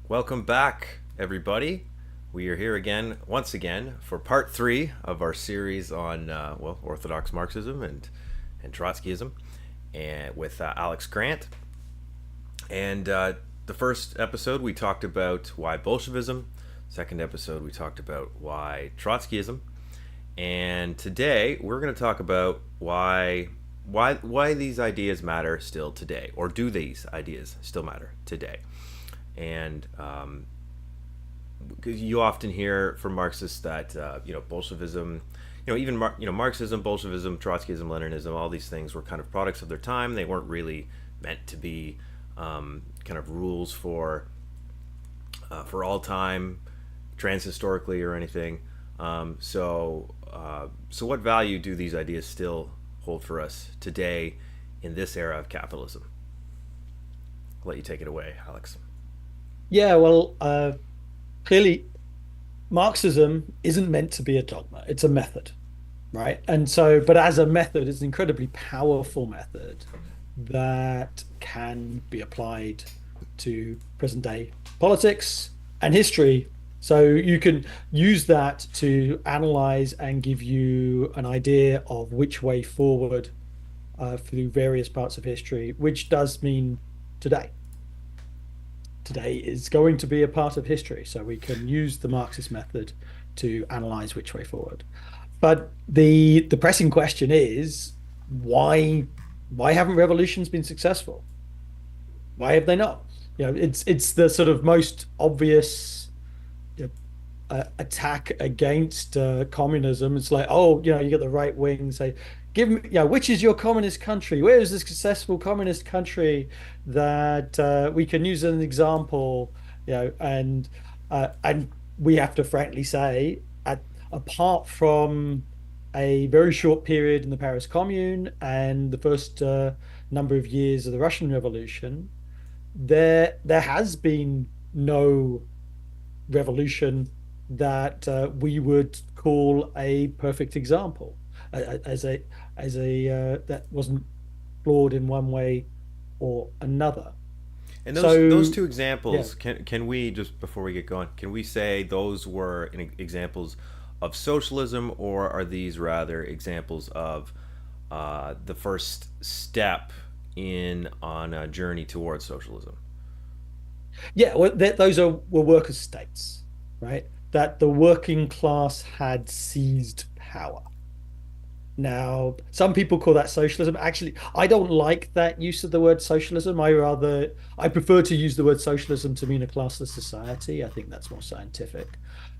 Welcome back, everybody. We are here again, once again, for part three of our series on Orthodox Marxism and Trotskyism, and with Alex Grant. And the first episode we talked about why Bolshevism. Second episode we talked about why Trotskyism, and today we're going to talk about why these ideas matter still today, or do these ideas still matter today? And because you often hear from Marxists that Bolshevism, even Marxism, Bolshevism, Trotskyism, Leninism, all these things were kind of products of their time. They weren't really meant to be kind of rules for all time, transhistorically or anything. So what value do these ideas still hold for us today in this era of capitalism? I'll let you take it away, Alex. Yeah, well, clearly Marxism isn't meant to be a dogma. It's a method, right? And so, but as a method, it's an incredibly powerful method that can be applied to present day politics and history. So you can use that to analyze and give you an idea of which way forward through various parts of history, which does mean today. Today is going to be a part of history. So we can use the Marxist method to analyze which way forward. But the pressing question is why haven't revolutions been successful? Why have they not? It's the sort of most obvious attack against communism. It's like, oh, you get the right wing say, give me, which is your communist country? Where is the successful communist country that we can use as an example? And we have to frankly say, apart from a very short period in the Paris Commune and the first number of years of the Russian Revolution, there has been no revolution that we would call a perfect example, as a that wasn't flawed in one way or another. And those So two yeah, examples, can we, just before we get going, can we say those were examples of socialism, or are these rather examples of the first step in on a journey towards socialism? yeah, well, those were worker states, right? That the working class had seized power. Now, some people call that socialism. Actually, I don't like that use of the word socialism. I prefer to use the word socialism to mean a classless society. I think that's more scientific.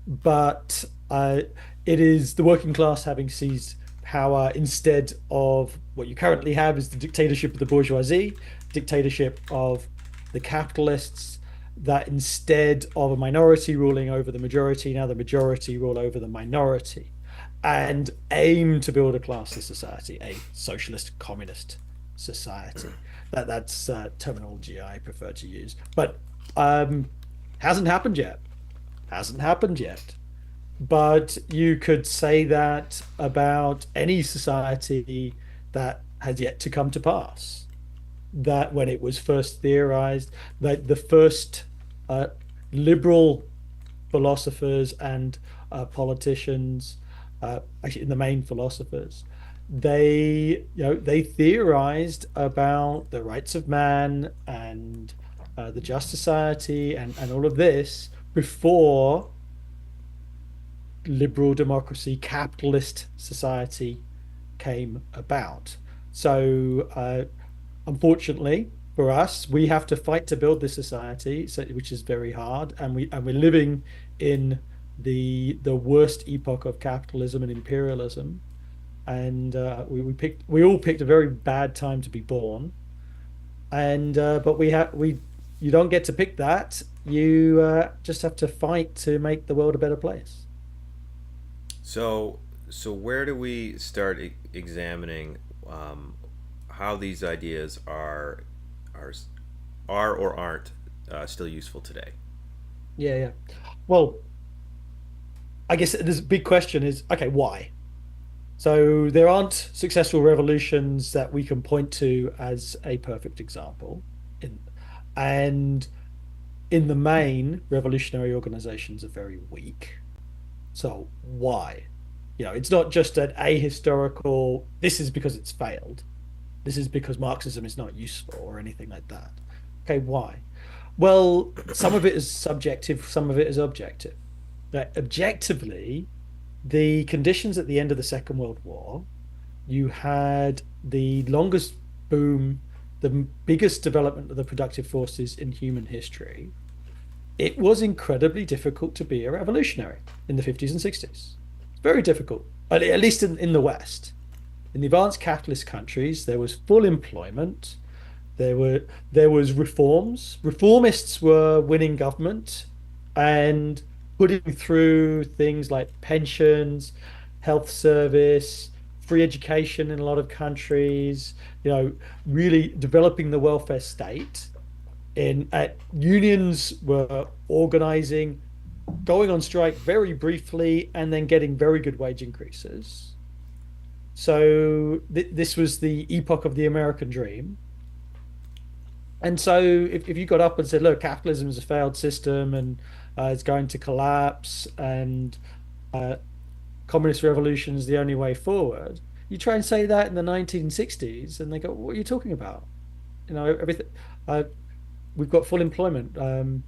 But it is the working class having seized power instead of what you currently have is the dictatorship of the bourgeoisie, dictatorship of the capitalists, that instead of a minority ruling over the majority, now the majority rule over the minority and aim to build a classless society, a socialist communist society. That's terminology I prefer to use, but hasn't happened yet. Hasn't happened yet. But you could say that about any society that has yet to come to pass. That when it was first theorized, that the first uh, liberal philosophers and politicians, actually in the main philosophers, they theorized about the rights of man and the just society and all of this before liberal democracy, capitalist society came about. So, unfortunately for us, we have to fight to build this society, which is very hard, and we're living in the worst epoch of capitalism and imperialism. And we all picked a very bad time to be born. And but we you don't get to pick that. You just have to fight to make the world a better place. So, so where do we start examining how these ideas are are or aren't still useful today? Yeah, yeah. Well, I guess this big question is, okay, why? So there aren't successful revolutions that we can point to as a perfect example. In, and in the main, revolutionary organizations are very weak. So why? It's not just an ahistorical, this is because it's failed. This is because Marxism is not useful or anything like that. Okay, why? Well, some of it is subjective, some of it is objective. Objectively, the conditions at the end of the Second World War, you had the longest boom, the biggest development of the productive forces in human history. It was incredibly difficult to be a revolutionary in the 50s and 60s. Very difficult, at least in the West. In the advanced capitalist countries, there was full employment. There was reforms. Reformists were winning government and putting through things like pensions, health service, free education in a lot of countries, really developing the welfare state. Unions were organizing, going on strike very briefly, and then getting very good wage increases. So this was the epoch of the American dream. And so if you got up and said, look, capitalism is a failed system and it's going to collapse and uh, communist revolution is the only way forward, you try and say that in the 1960s and they go, what are you talking about? Everything. Uh, we've got full employment. And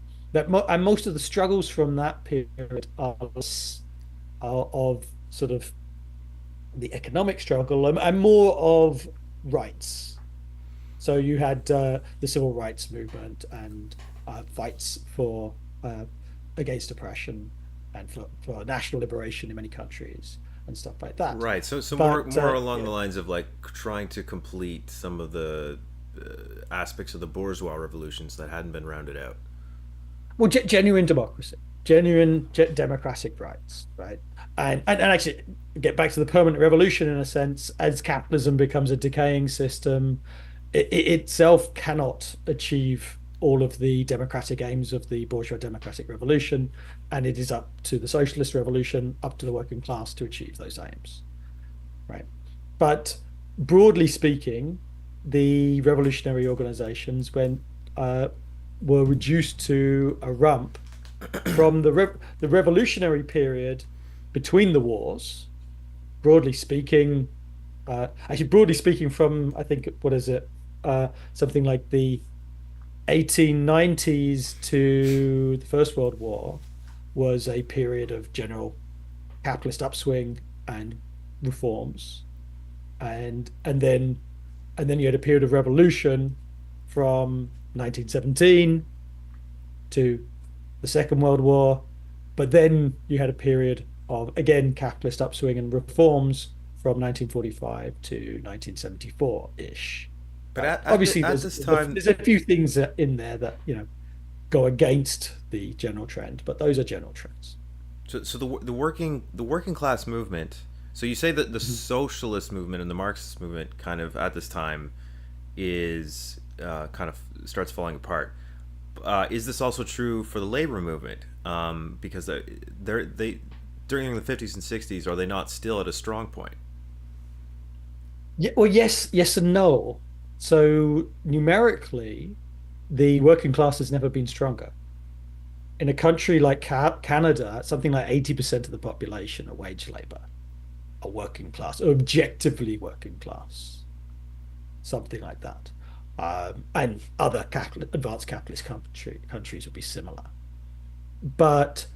most of the struggles from that period are of sort of the economic struggle and more of rights. So you had the civil rights movement and fights for against oppression and for national liberation in many countries and stuff like that. Right. So But more along yeah. the lines of like trying to complete some of the aspects of the bourgeois revolutions that hadn't been rounded out. Well, genuine democracy, genuine democratic rights, right? And actually get back to the permanent revolution in a sense, as capitalism becomes a decaying system, it itself cannot achieve all of the democratic aims of the bourgeois democratic revolution, and it is up to the socialist revolution, up to the working class to achieve those aims, right? But broadly speaking, the revolutionary organizations uh, were reduced to a rump from the revolutionary period between the wars. Broadly speaking, actually broadly speaking, from I think what is it, something like the 1890s to the First World War was a period of general capitalist upswing and reforms, and then you had a period of revolution from 1917 to the Second World War, but then you had a period of again capitalist upswing and reforms from 1945 to 1974-ish. But Obviously, at there's this there's a, time, there's a few things in there that go against the general trend, but those are general trends. so the working class movement. So you say that the Mhm. socialist movement and the Marxist movement kind of at this time is kind of starts falling apart. Is this also true for the labor movement? Because they during the 50s and 60s, are they not still at a strong point? Yeah, well, yes and no. So numerically, the working class has never been stronger. In a country like Canada, something like 80% of the population are wage labor, are working class, are objectively working class, something like that. And other advanced capitalist countries would be similar. But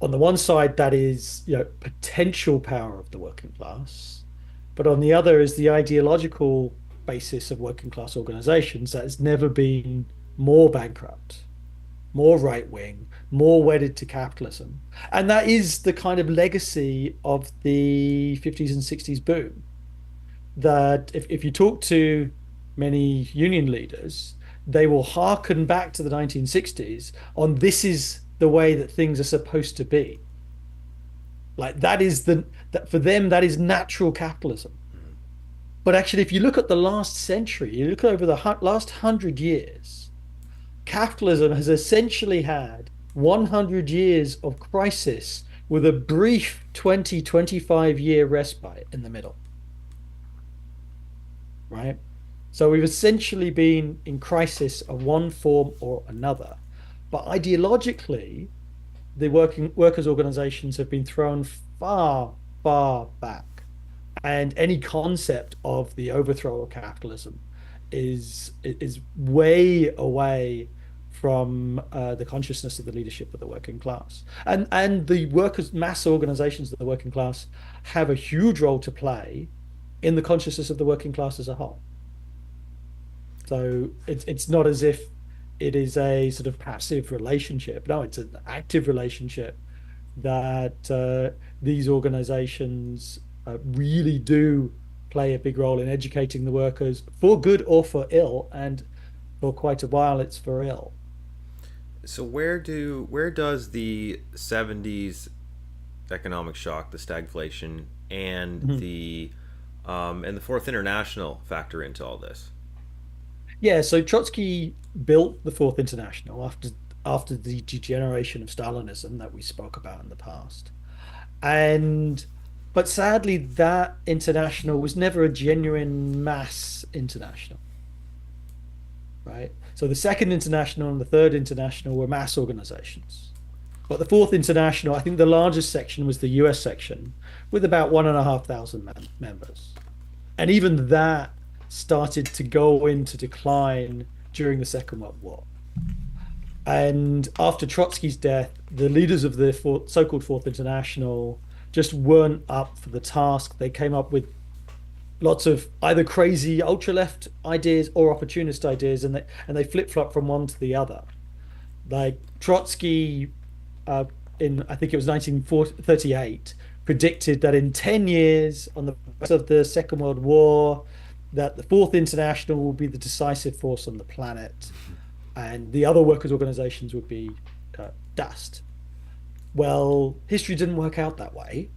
on the one side, that is, potential power of the working class, but on the other is the ideological basis of working class organizations that has never been more bankrupt, more right wing, more wedded to capitalism. And that is the kind of legacy of the 50s and 60s boom. That if you talk to many union leaders, they will hearken back to the 1960s on this is the way that things are supposed to be. Like that for them, that is natural capitalism. But actually, if you look at the last century, you look over the last 100 years, capitalism has essentially had 100 years of crisis with a brief 20-25 year respite in the middle, right? So we've essentially been in crisis of one form or another. But ideologically, the workers' organizations have been thrown far, far back. And any concept of the overthrow of capitalism is way away from the consciousness of the leadership of the working class. And the workers' mass organizations of the working class have a huge role to play in the consciousness of the working class as a whole. So it's not as if it is a sort of passive relationship. No, it's an active relationship that these organizations really do play a big role in educating the workers for good or for ill. And for quite a while, it's for ill. So where does the '70s economic shock, the stagflation, Mhm. and the Fourth International factor into all this? Yeah, so Trotsky built the Fourth International after the degeneration of Stalinism that we spoke about in the past. And but sadly, that international was never a genuine mass international, right? So the Second International and the Third International were mass organizations. But the Fourth International, I think the largest section was the US section with about 1,500 members. And even that started to go into decline during the Second World War. And after Trotsky's death, the leaders of the so-called Fourth International just weren't up for the task. They came up with lots of either crazy ultra-left ideas or opportunist ideas, and they flip-flop from one to the other. Like Trotsky, uh, in I think it was 1938, predicted that in 10 years, on the back of the Second World War, that the Fourth International will be the decisive force on the planet, and the other workers' organizations would be dust. Well, history didn't work out that way,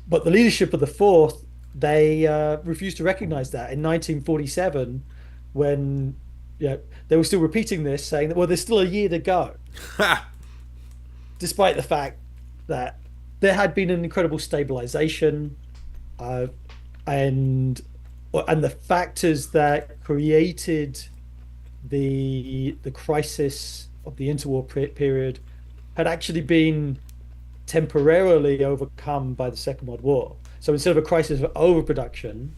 but the leadership of the Fourth, they refused to recognize that in 1947, when they were still repeating this, saying that, well, there's still a year to go, despite the fact that there had been an incredible stabilization uh, and and the factors that created the crisis of the interwar period had actually been temporarily overcome by the Second World War. So instead of a crisis of overproduction,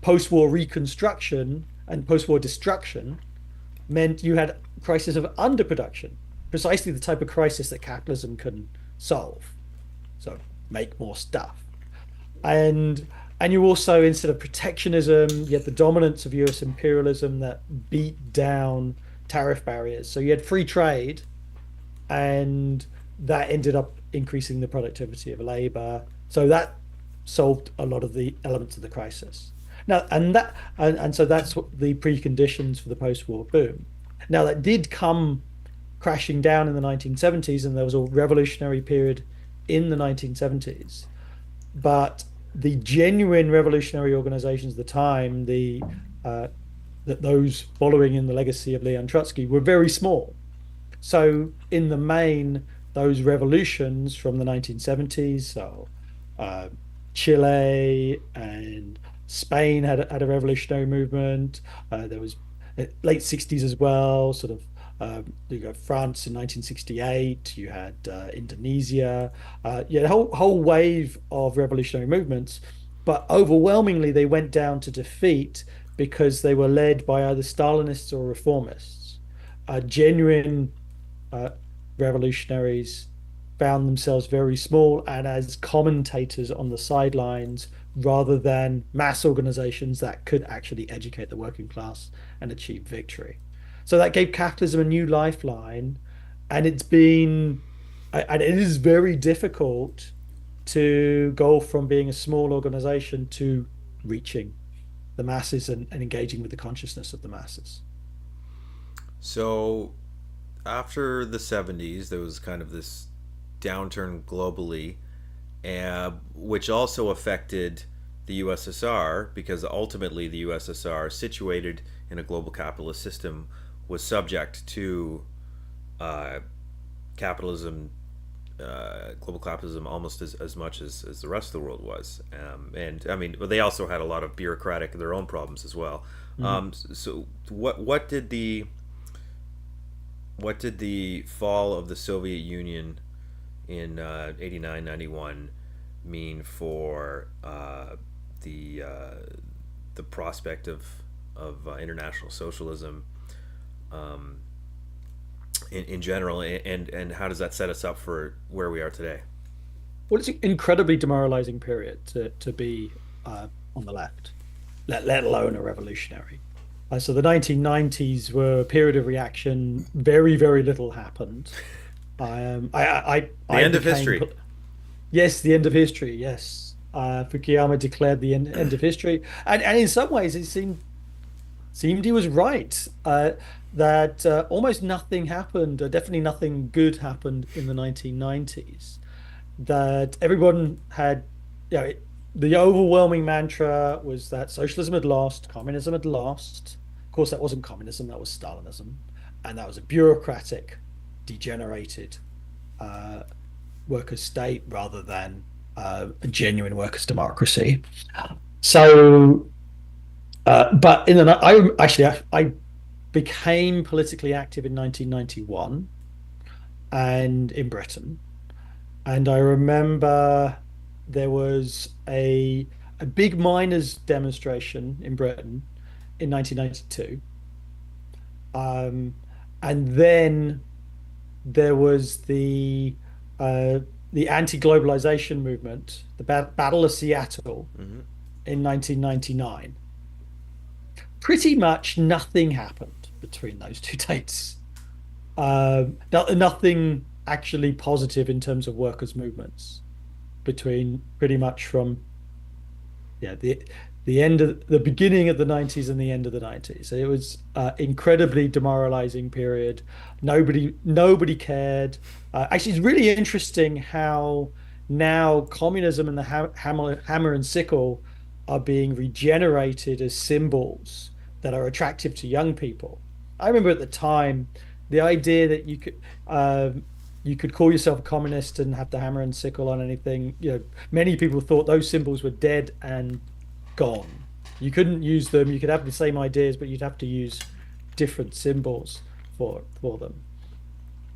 post-war reconstruction and post-war destruction meant you had a crisis of underproduction, precisely the type of crisis that capitalism can solve. So make more stuff. And and you also, instead of protectionism, you had the dominance of US imperialism that beat down tariff barriers. So you had free trade, and that ended up increasing the productivity of labor. So that solved a lot of the elements of the crisis. Now, and so that's what the preconditions for the post-war boom. Now, that did come crashing down in the 1970s, and there was a revolutionary period in the 1970s. But the genuine revolutionary organizations at the time, uh, that those following in the legacy of Leon Trotsky, were very small. So in the main, those revolutions from the 1970s, so uh, Chile and Spain had a revolutionary movement. There was late 60s as well, sort of you go France in 1968, you had Indonesia, yeah, a whole wave of revolutionary movements, but overwhelmingly they went down to defeat because they were led by either Stalinists or reformists. Genuine uh, revolutionaries found themselves very small and as commentators on the sidelines rather than mass organizations that could actually educate the working class and achieve victory. So that gave capitalism a new lifeline, and and it is very difficult to go from being a small organization to reaching the masses and engaging with the consciousness of the masses. So after the '70s, there was kind of this downturn globally, which also affected the USSR because ultimately the USSR, situated in a global capitalist system, was subject to uh, capitalism, global capitalism, almost as much as the rest of the world was. And I mean, they also had a lot of bureaucratic their own problems as well. Mhm. So what did the what did the fall of the Soviet Union in 89, 91 mean for the the prospect of international socialism um, in general, and how does that set us up for where we are today? Well, it's an incredibly demoralizing period to be on the left, let alone a revolutionary. So the 1990s were a period of reaction. Very, very little happened. The I end of became, history. yes, the end of history. Yes, Fukuyama declared the end of history, and in some ways it seemed he was right. That almost nothing happened. Definitely nothing good happened in the 1990s. That everyone had, you know, the overwhelming mantra was that socialism had lost, communism had lost. Of course, that wasn't communism, that was Stalinism. And that was a bureaucratic, degenerated uh, workers' state rather than a genuine workers' democracy. So, but in the, I actually, I became politically active in 1991 and in Britain. And I remember there was a big miners' demonstration in Britain in 1992. Um, and then there was uh, the anti-globalization movement, the Battle of Seattle Mm-hmm. in 1999. Pretty much nothing happened between those two dates. Nothing actually positive in terms of workers' movements between pretty much from yeah the end of the beginning of the 90s and the end of the 90s. It was incredibly demoralizing period. Nobody cared. Actually, it's really interesting how now communism and the hammer and sickle are being regenerated as symbols that are attractive to young people. I remember at the time the idea that you could call yourself a communist and have the hammer and sickle on anything. Many people thought those symbols were dead and gone. You couldn't use them. You could have the same ideas, but you'd have to use different symbols for them.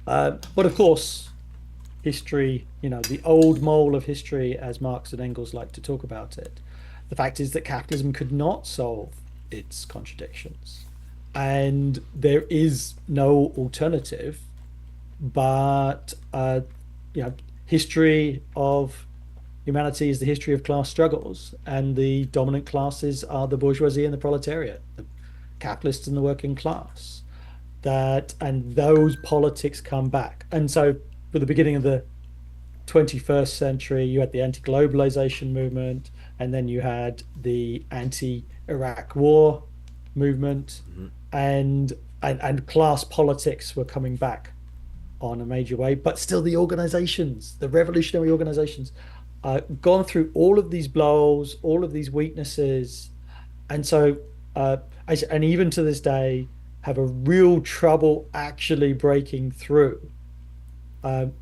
But of course, history, the old mole of history, as Marx and Engels like to talk about it, the fact is that capitalism could not solve its contradictions. And there is no alternative, but history of humanity is the history of class struggles, and the dominant classes are the bourgeoisie and the proletariat, the capitalists and the working class. And those politics come back. And so, for the beginning of the 21st century, you had the anti-globalization movement, and then you had the anti-Iraq war movement, Mm-hmm. and class politics were coming back on a major way. But still, the revolutionary organizations, gone through all of these blows, all of these weaknesses, and so and even to this day have a real trouble actually breaking through. Um,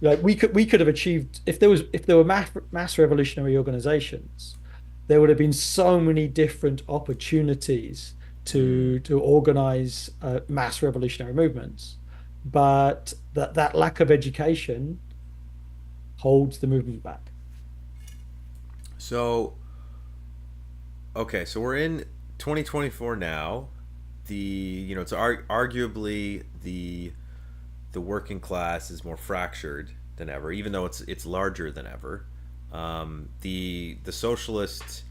like we could have achieved if there were mass revolutionary organizations, there would have been so many different opportunities Mm. to organize mass revolutionary movements, but that lack of education holds the movement back. So, okay, so we're in 2024 now. It's arguably the working class is more fractured than ever, even though it's larger than ever. The socialist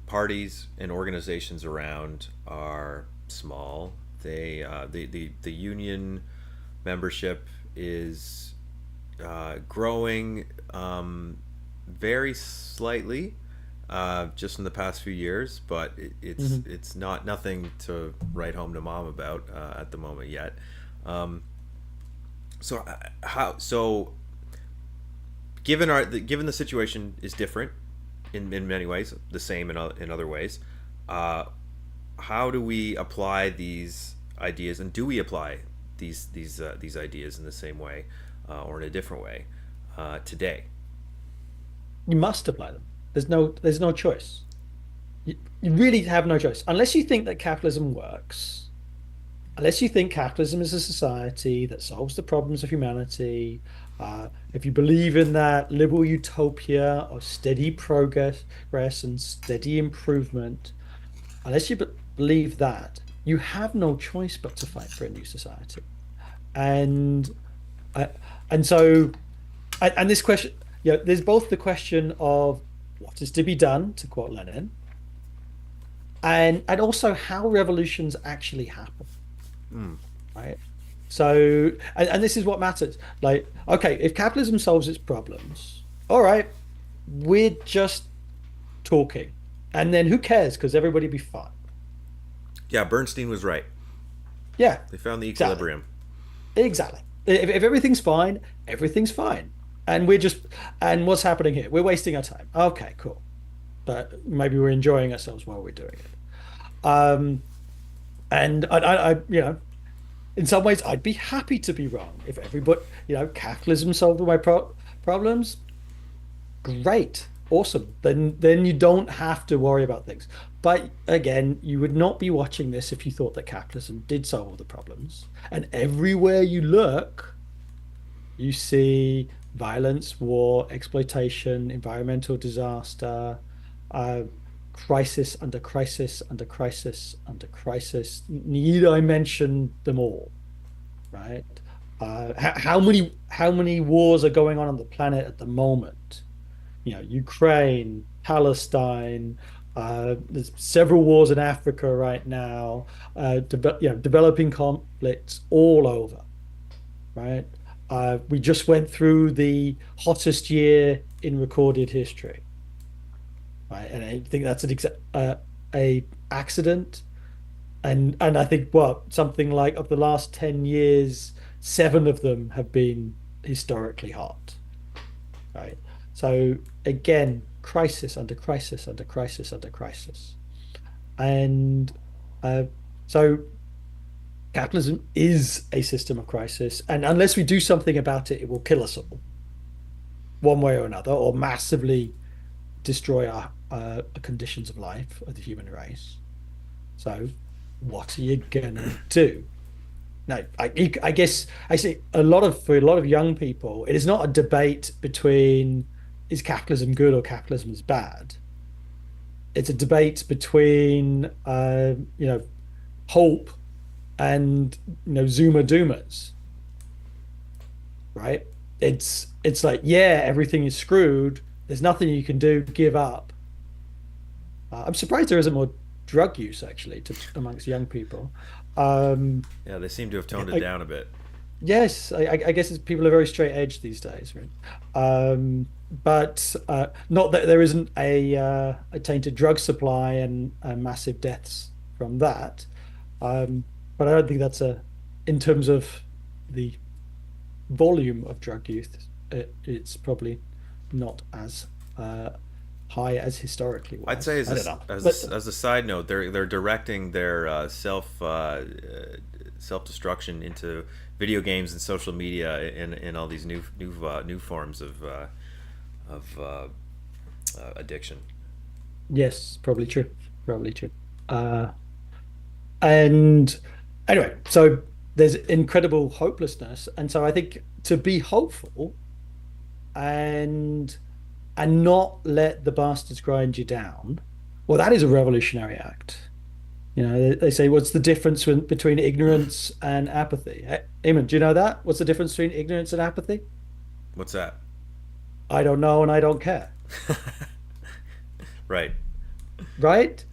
parties and organizations around are small. The union membership is growing very slightly, just in the past few years, but Mhm. it's not nothing to write home to mom about at the moment yet. Um, so given the situation is different in many ways, the same in other ways, uh, how do we apply these ideas, and do we apply these ideas in the same way or in a different way today? You must apply them. There's no choice. You really have no choice unless you think that capitalism works. unless you think capitalism is a society that solves the problems of humanity, if you believe in that liberal utopia of steady progress and steady improvement, unless you believe that, you have no choice but to fight for a new society. And uh, and so and this question, there's both the question of what is to be done, to quote Lenin, and also how revolutions actually happen, Mm. right? So, and this is what matters. Like, okay, if capitalism solves its problems, all right, we're just talking. And then who cares? Because everybody be fine. Yeah, Bernstein was right. Yeah, They found the exactly. equilibrium. Exactly. If everything's fine, everything's fine. And we're just, and what's happening here? We're wasting our time. Okay, cool. But maybe we're enjoying ourselves while we're doing it. Um, and in some ways, I'd be happy to be wrong. If everybody, capitalism solved all my problems, great, awesome. Then you don't have to worry about things. But again, you would not be watching this if you thought that capitalism did solve all the problems. And everywhere you look, you see violence, war, exploitation, environmental disaster, uh, crisis under crisis under crisis under crisis. Need I mention them all? Right? How many wars are going on the planet at the moment? Ukraine, Palestine. There's several wars in Africa right now. Developing conflicts all over. Right? We just went through the hottest year in recorded history. Right? And I think that's a accident. And I think what something like of the last 10 years, seven of them have been historically hot, right? So again, crisis under crisis under crisis under crisis. And uh, so capitalism is a system of crisis. And unless we do something about it, it will kill us all, one way or another, or massively destroy our conditions of life of the human race. So what are you gonna do? No, I guess I see for a lot of young people, it is not a debate between is capitalism good or capitalism is bad. It's a debate between hope and Zoomer Doomers, right? It's like, yeah, everything is screwed. There's nothing you can do. Give up. I'm surprised there isn't more drug use actually amongst young people. Um, Yeah, they seem to have toned it I, down a bit. Yes, I guess people are very straight edge these days, right? But not that there isn't a tainted drug supply and massive deaths from that. But I don't think in terms of the volume of drug use, it's probably not as uh, high as historically I'd say was. I don't know, as but as a side note, they're directing their self destruction into video games and social media in all these new forms of addiction. yes, probably true, probably true. Uh, And anyway, so there's incredible hopelessness. And so I think to be hopeful and not let the bastards grind you down, well, that is a revolutionary act. They say, what's the difference between ignorance and apathy? Eamon, do you know that? What's the difference between ignorance and apathy? What's that? I don't know and I don't care. Right. Right?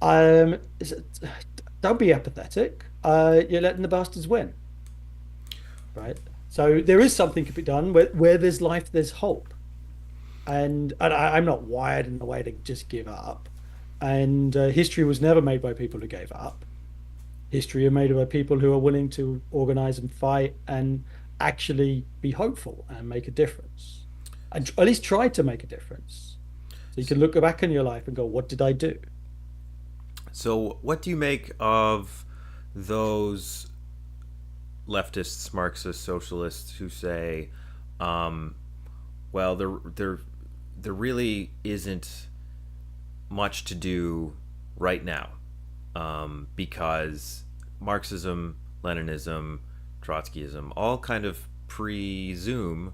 Don't be apathetic. You're letting the bastards win. Right? So there is something to be done where there's life, there's hope. And I'm not wired in the way to just give up. And history was never made by people who gave up. History are made by people who are willing to organize and fight and actually be hopeful and make a difference, and at least try to make a difference. So you can look back in your life and go, "What did I do?" So, what do you make of those leftists, Marxists, socialists who say, um, well, there really isn't much to do right now because Marxism Leninism, Trotskyism, all kind of presume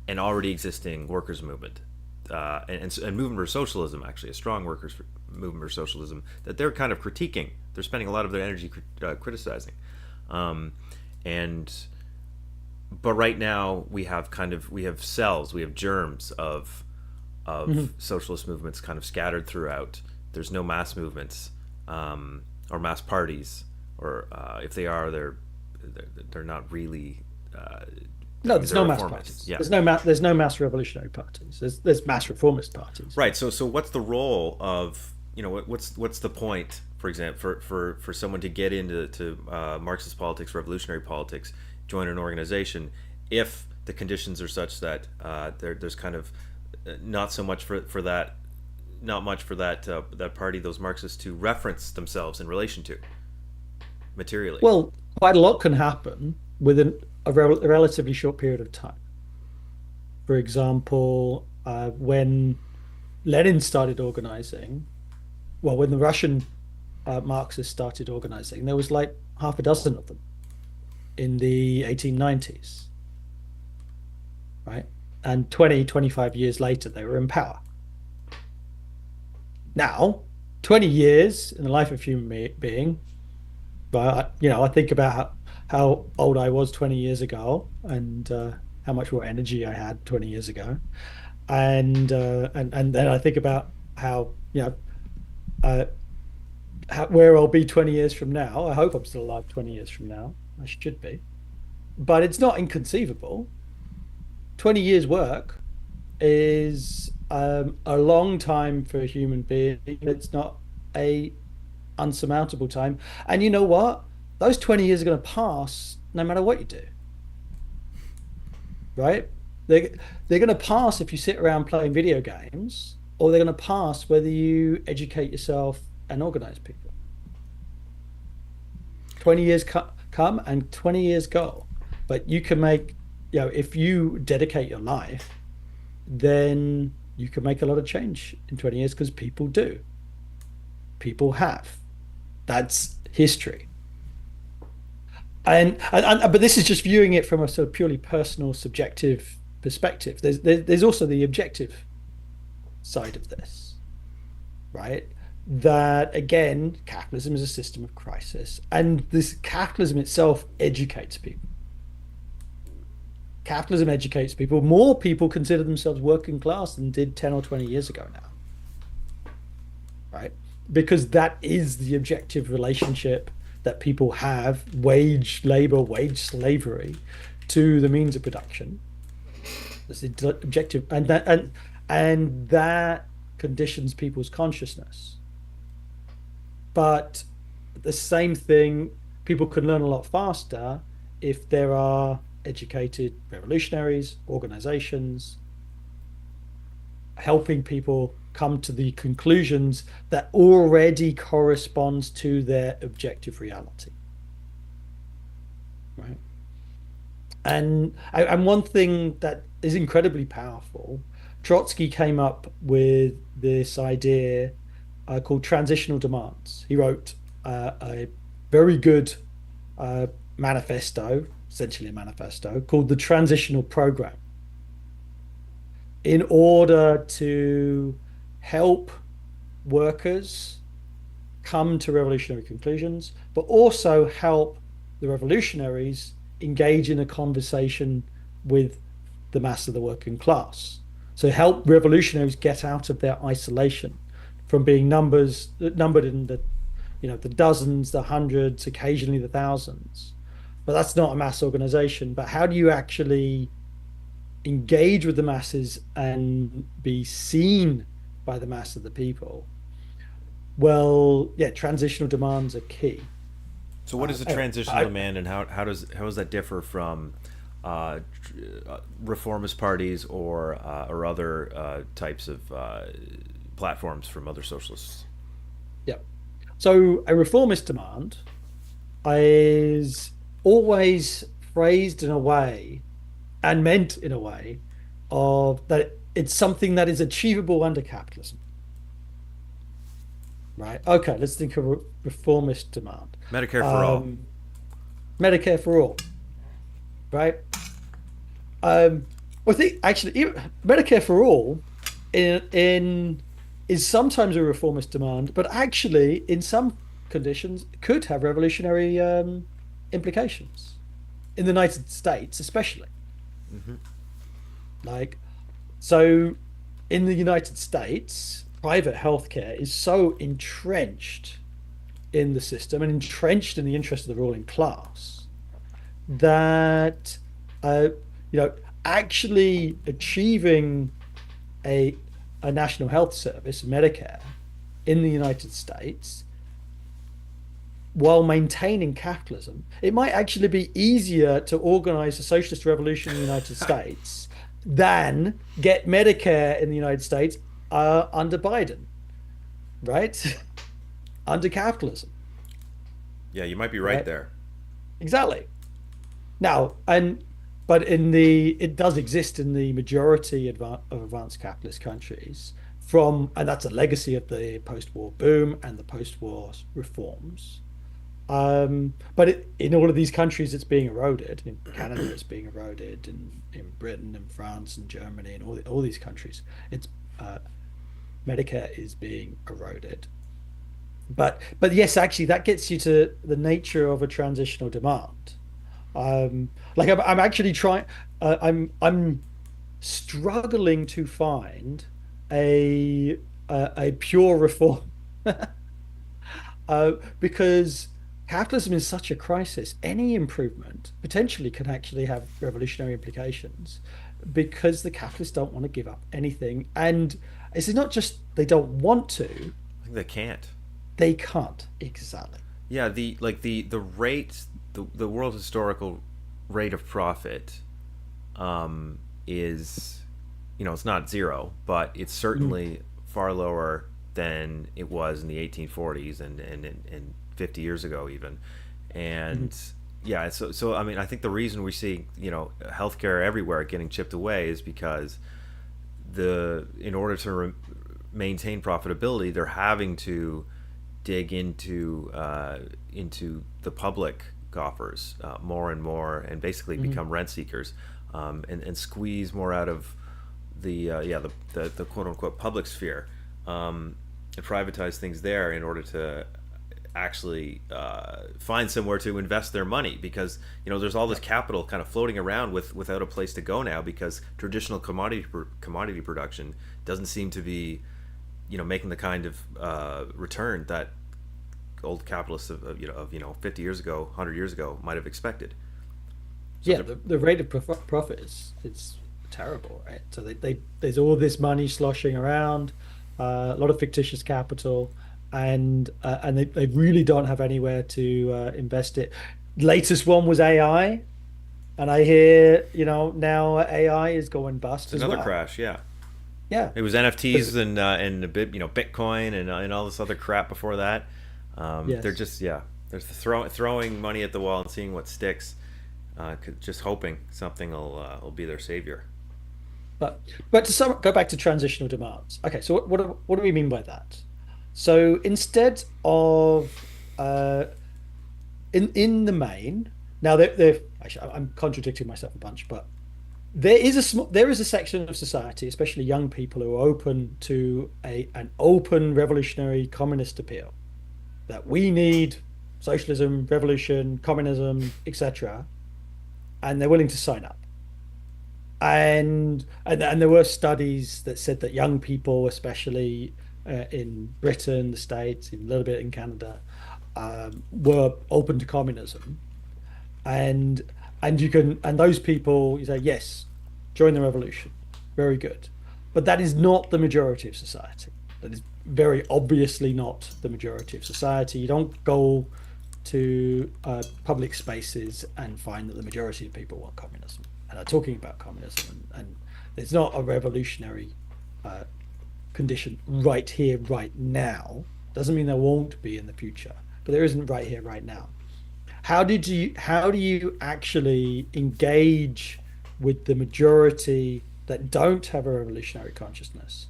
an already existing workers' movement. And movement for socialism, actually, a strong workers' movement for socialism, that they're kind of critiquing. They're spending a lot of their energy criticizing. Um, and but right now we have cells, we have germs of Mhm. socialist movements kind of scattered throughout. There's no mass movements or mass parties, or if they are, they're not really. No, I mean, there's they're no mass reformists. parties. Yeah, There's no mass revolutionary parties. There's mass reformist parties. right. So what's the role of what's the point, for example, for someone to get into Marxist politics, revolutionary politics, join an organization, if the conditions are such that there's kind of not so much for that, not much for that party, those Marxists, to reference themselves in relation to materially. Well, quite a lot can happen within a relatively short period of time. For example, when Lenin started organizing, well, when the Russian Marxists started organizing, there was like half a dozen of them in the 1890s, right? And 25 years later, they were in power. Now, 20 years in the life of human being, but I think about how old I was 20 years ago and how much more energy I had 20 years ago. And then I think about how, uh, where I'll be 20 years from now. I hope I'm still alive 20 years from now. I should be. But it's not inconceivable. 20 years work is a long time for a human being. It's not a unsurmountable time. And you know what? Those 20 years are going to pass no matter what you do, right? They they're going to pass if you sit around playing video games, or they're going to pass whether you educate yourself and organize people. 20 years come and 20 years go. But you can make, if you dedicate your life, then you can make a lot of change in 20 years because people do. People have. That's history. But this is just viewing it from a sort of purely personal, subjective perspective. There's also the objective side of this, right? That again, capitalism is a system of crisis, and this capitalism itself educates people. Capitalism educates people. More people consider themselves working class than did 10 or 20 years ago now, right? Because that is the objective relationship that people have, wage labor, wage slavery, to the means of production. That's the objective, and that conditions people's consciousness. But the same thing, people can learn a lot faster if there are educated revolutionaries, organizations, helping people come to the conclusions that already corresponds to their objective reality, right? And one thing that is incredibly powerful, Trotsky came up with this idea called transitional demands. He wrote a very good manifesto, essentially a manifesto, called the Transitional Program, in order to help workers come to revolutionary conclusions, but also help the revolutionaries engage in a conversation with the mass of the working class. So help revolutionaries get out of their isolation from being numbered in the dozens, the hundreds, occasionally the thousands. But that's not a mass organization. But how do you actually engage with the masses and be seen by the mass of the people? Well, yeah, transitional demands are key. So what is a transitional demand, and how does that differ from reformist parties or other types of platforms from other socialists? Yeah. So a reformist demand is always phrased in a way and meant in a way of that it's something that is achievable under capitalism. Right. Okay, let's think of reformist demand. Medicare for all. Um, Medicare for all, right? Um, I think actually Medicare for all in is sometimes a reformist demand, but actually in some conditions could have revolutionary implications in the United States, especially. Like so, in the United States, private healthcare is so entrenched in the system and entrenched in the interest of the ruling class that uh, you know actually achieving a a national health service, Medicare, in the United States while maintaining capitalism, it might actually be easier to organize a socialist revolution in the United States than get Medicare in the United States under Biden, right? Under capitalism, Yeah, you might be right right? there. Exactly. Now, but in the it does exist in the majority of advanced capitalist countries and that's a legacy of the post-war boom and the post-war reforms. But in all of these countries, it's being eroded. In Canada, it's being eroded. In Britain and France and Germany and all these countries, it's uh, Medicare is being eroded. But yes, actually, that gets you to the nature of a transitional demand. Like I'm actually trying. I'm struggling to find a a pure reform because capitalism is such a crisis. Any improvement potentially can actually have revolutionary implications because the capitalists don't want to give up anything. And it's not just they don't want to, I think they can't. they can't. Exactly. Yeah, the rate, the world historical rate of profit, is, it's not zero, but it's Mhm. certainly far lower than it was in the 1840s and 50 years ago even. Mhm. And yeah, so I mean, I think the reason we see, healthcare everywhere getting chipped away is because in order to maintain profitability, they're having to dig into the public coffers more and more, and basically Mhm. become rent seekers, and squeeze more out of the quote unquote public sphere, and privatize things there in order to actually find somewhere to invest their money, because there's all this Yep. capital kind of floating around without a place to go now, because traditional commodity production doesn't seem to be making the kind of return that old capitalists of 50 years ago, 100 years ago might have expected. So Yeah, they're the rate of profit is it's terrible, right? So there's all this money sloshing around, a lot of fictitious capital, and they really don't have anywhere to invest it. Latest one was AI, and I hear, now AI is going it's bust as another well. crash. Yeah, Yeah, it was because NFTs and a bit Bitcoin and all this other crap before that. They're yes. just, yeah, they're throwing money at the wall and seeing what sticks, just hoping something will be their savior. But go back to transitional demands. Okay, so what do we mean by that? So instead of in the main, now they're actually I'm contradicting myself a bunch, but there is a section of society, especially young people, who are open to a an open revolutionary communist appeal that we need socialism, revolution, communism, etc., and they're willing to sign up. And there were studies that said that young people, especially in Britain, the States, a little bit in Canada, were open to communism. And and those people, you say, yes, join the revolution. Very good. But that is not the majority of society. That is very obviously not the majority of society. You don't go to public spaces and find that the majority of people want communism and are talking about communism. And it's not a revolutionary uh, condition right here, right now. Doesn't mean there won't be in the future, but there isn't right here, right now. How do you actually engage with the majority that don't have a revolutionary consciousness?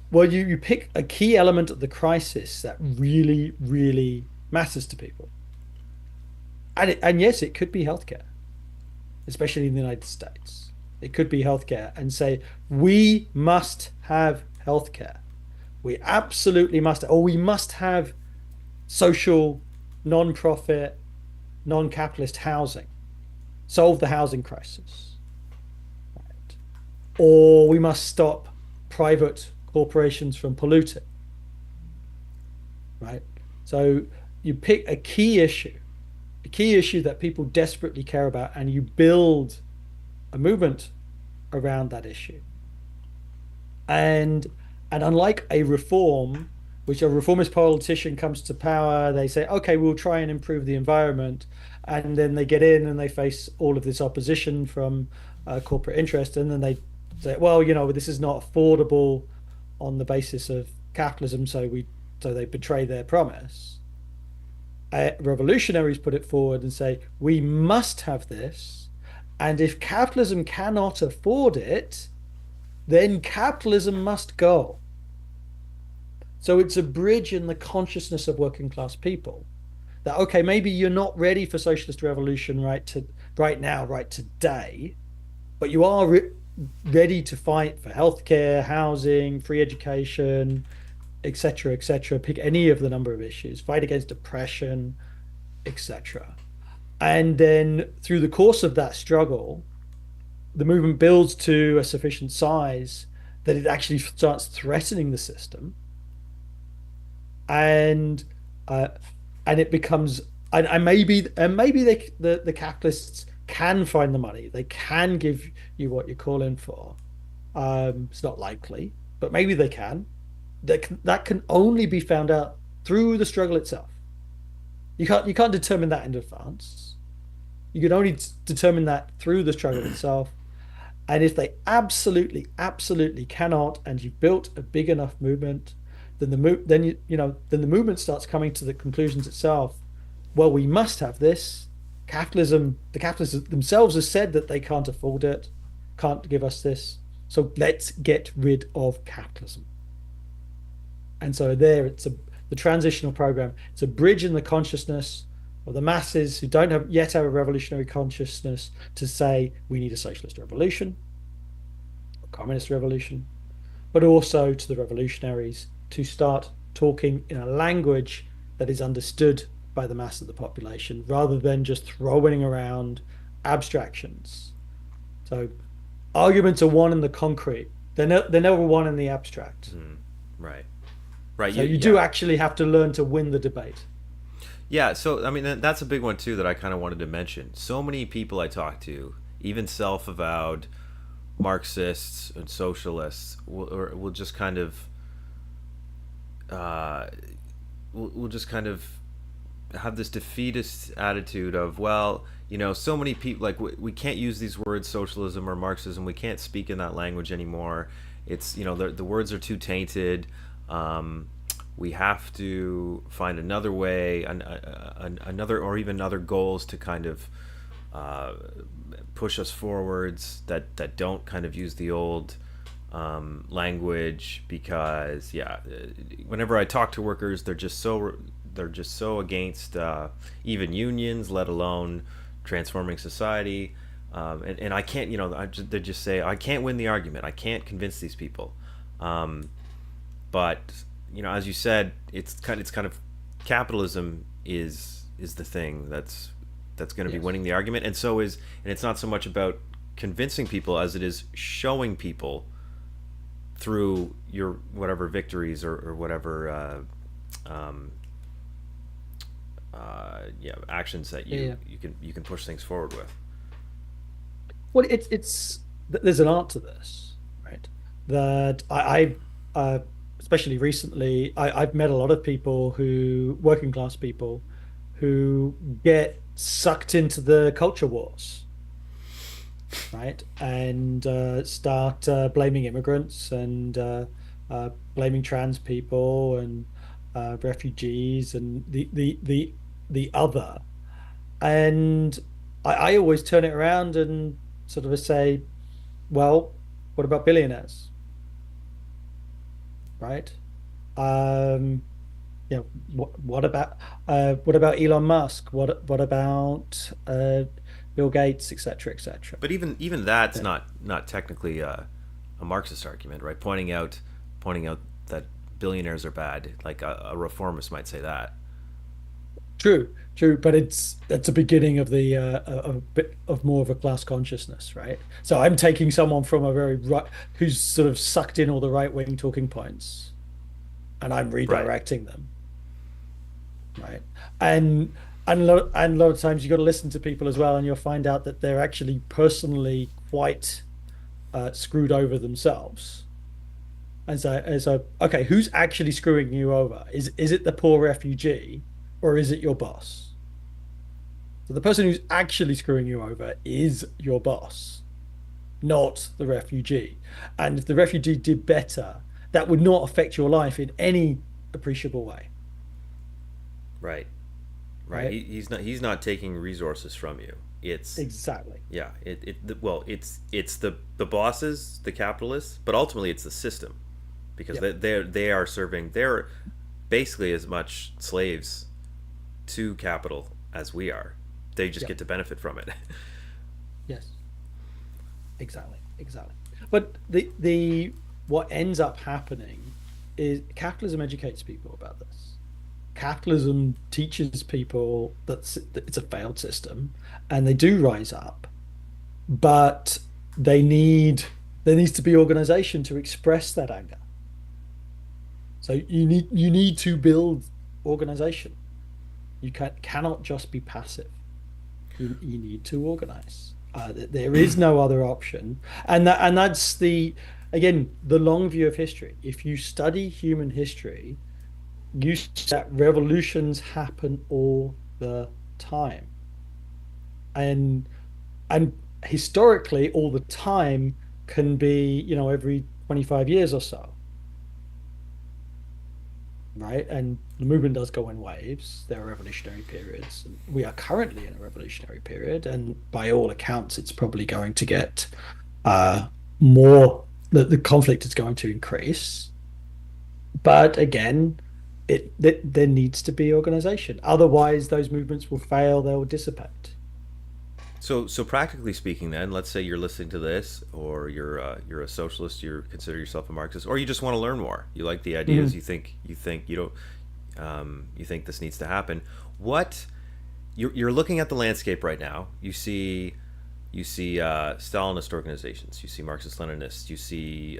Well, you pick a key element of the crisis that really, really matters to people. And yes, it could be healthcare, especially in the United States. It could be healthcare and say, we must have healthcare. We absolutely must, or we must have social, non-profit, non-capitalist housing, solve the housing crisis, right? Or we must stop private corporations from polluting, right? So you pick a key issue that people desperately care about, and you build a movement around that issue. And and unlike a reform, which a reformist politician comes to power, they say, okay, we'll try and improve the environment. And then they get in and they face all of this opposition from corporate interest. And then they say, well, this is not affordable on the basis of capitalism. So they betray their promise. Revolutionaries put it forward and say, we must have this. And if capitalism cannot afford it, then capitalism must go. So it's a bridge in the consciousness of working class people that, okay, maybe you're not ready for socialist revolution right now, right today, but you are ready to fight for healthcare, housing, free education, etc., etc. Pick any of the number of issues, fight against depression, etc. And then through the course of that struggle, the movement builds to a sufficient size that it actually starts threatening the system, and uh, and it becomes and maybe the capitalists can find the money, they can give you what you're calling for. It's not likely, but maybe they can. That can only be found out through the struggle itself. You can't determine that in advance. You can only determine that through the struggle itself. And if they absolutely, absolutely cannot, and you've built a big enough movement, then then the movement starts coming to the conclusions itself. Well, we must have this. The capitalists themselves have said that they can't afford it, can't give us this. So let's get rid of capitalism. And so there, the transitional program. It's a bridge in the consciousness of the masses who don't yet have a revolutionary consciousness to say we need a socialist revolution, a communist revolution, but also to the revolutionaries to start talking in a language that is understood by the mass of the population rather than just throwing around abstractions. So arguments are won in the concrete. They're never won in the abstract. Right. Right. So you do actually have to learn to win the debate. Yeah, so I mean that's a big one too that I kind of wanted to mention. So many people I talk to, even self-avowed Marxists and socialists, will just kind of uh, will just kind of have this defeatist attitude of, well, so many people, like, we can't use these words, socialism or Marxism. We can't speak in that language anymore. It's, the words are too tainted. We have to find another way, another, or even other goals to kind of uh, push us forwards that don't kind of use the old language, because whenever I talk to workers, they're just so against even unions, let alone transforming society. And I can't, they just say, I can't win the argument. I can't convince these people. But as you said, it's kind of capitalism is the thing that's going to be Yes. winning the argument, and it's not so much about convincing people as it is showing people through your whatever victories or whatever um, actions that Yeah, you yeah. you can push things forward with. Well, it's there's an art to this, right? That especially recently, I've met a lot of people working class people, who get sucked into the culture wars, right? And start blaming immigrants and blaming trans people and refugees and the other. And I always turn it around and sort of say, well, what about billionaires, right? Um, what about Elon Musk? What about Bill Gates, et cetera, et cetera? But even that's Yeah. not technically a Marxist argument, right? Pointing out that billionaires are bad, like a reformist might say that. True, true, but it's a beginning of the of a bit of more of a class consciousness, right? So I'm taking someone from a very right who's sort of sucked in all the right wing talking points, and I'm Right. redirecting them, right? And and a lot of times you got to listen to people as well, and you'll find out that they're actually personally quite screwed over themselves. And so, okay, who's actually screwing you over? Is it the poor refugee or is it your boss? So the person who's actually screwing you over is your boss, not the refugee. And if the refugee did better, that would not affect your life in any appreciable way, Right. Right. right? He's not taking resources from you. It's Exactly. yeah. Well, it's the bosses, the capitalists, but ultimately it's the system because Yep. they are serving. They're basically as much slaves to capital as we are. They just Yep. get to benefit from it. Yes. Exactly. Exactly. But the what ends up happening is capitalism educates people about this. Capitalism teaches people that it's a failed system and they do rise up, but they need there needs to be organization to express that anger. So you need to build organization. You cannot just be passive. You need to organize. There is no other option, and that's the again the long view of history. If you study human history, you see that revolutions happen all the time, and and historically, all the time can be every 25 years or so, right? And the movement does go in waves. There are revolutionary periods. And we are currently in a revolutionary period, and by all accounts, it's probably going to get uh, more. The conflict is going to increase. But again, there needs to be organization. Otherwise, those movements will fail. They will dissipate. So practically speaking, then, let's say you're listening to this, or you're a socialist, you consider yourself a Marxist, or you just want to learn more. You like the ideas. Mhm. You think you don't. You think this needs to happen. What you're looking at the landscape right now. You see Stalinist organizations. You see Marxist-Leninists. You see